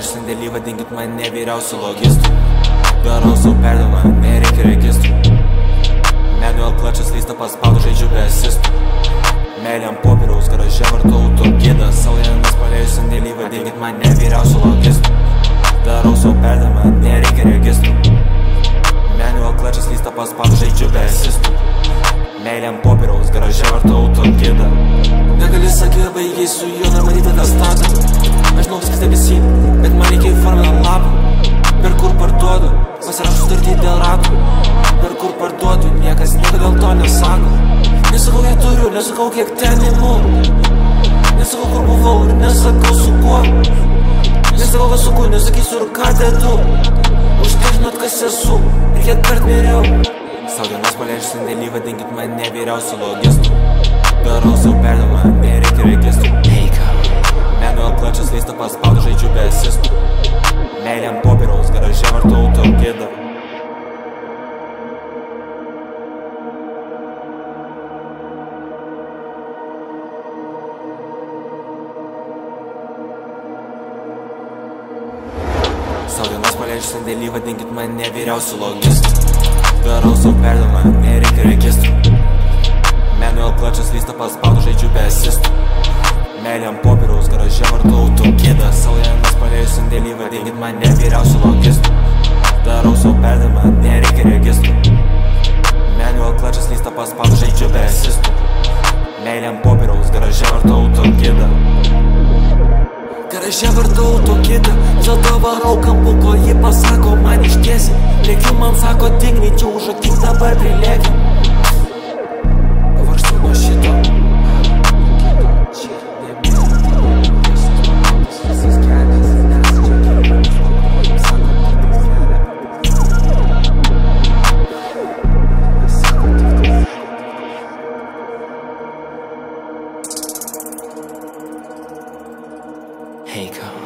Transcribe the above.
paleidžiu sandėlį, vadinkit mane vyriausiu logistu. Darau sau perdavimą, nereikia registrų. Manual klačas lystą paspaudų, žaidžiu be asistų. Meilė ant popieriaus, garaže vartau autogidą. Saujanas paleidžiu sandėlį, vadinkit mane vyriausiu logistu. Darau sau perdavimą, nereikia registrų. Manual klačas lystą paspaudų, žaidžiu be asistų. Meilė ant popieriaus, garaže vartau autogidą. Negali sakyti, baigiai su juo nematyti testatą. Aš žinau viskas debesyn, bet man reikia įforminam lapą. Per kur parduodu, pasirašau sutartį dėl ratų. Per kur parduodu, niekas nieko dėl to nesako. Nesakau, kiek turiu, nesakau, kiek ten imu. Nesakau, kur buvau ir nesakau su kuo. Nesakau, kas su kuo, nesakysiu ir ką dedu. Už tai žinot, kas esu ir kiek kart miriau. Sau dienos paleidžiu sandėlį, vadinkit mane vyriausiu logistu. Darau sau perdavimą, nereikia registrų. Manual klačas lystą paspaudų, žaidžiu be asistų. Meilė ant popieriaus, garaže vartau autogidą. Sau dienos paleidžiu sandėlį, vadinkit mane vyriausiu logistu. Darau sau perdavimą, nereikia registrų. Manual klačas lystą paspaudų, žaidžiu be asistų. Meilė ant popieriaus, garaže vartau autogidą. Saujanas paleidžiu sandėlį, vadinkit mane vyriausiu logistu. Darau sau perdavimą, nereikia registrų. Manual klačas lystą paspaudų, žaidžiu be asistų. Meilė ant popieriaus, garaže vartau autogidą. Garaže vartau autogidą, žalto varau kampu, kol ji pasako man ištiesi. Lėkiu man sako, tik greičiau užakyk, dabar prilėkiu. Pavargstu nuo šito. Hey, come.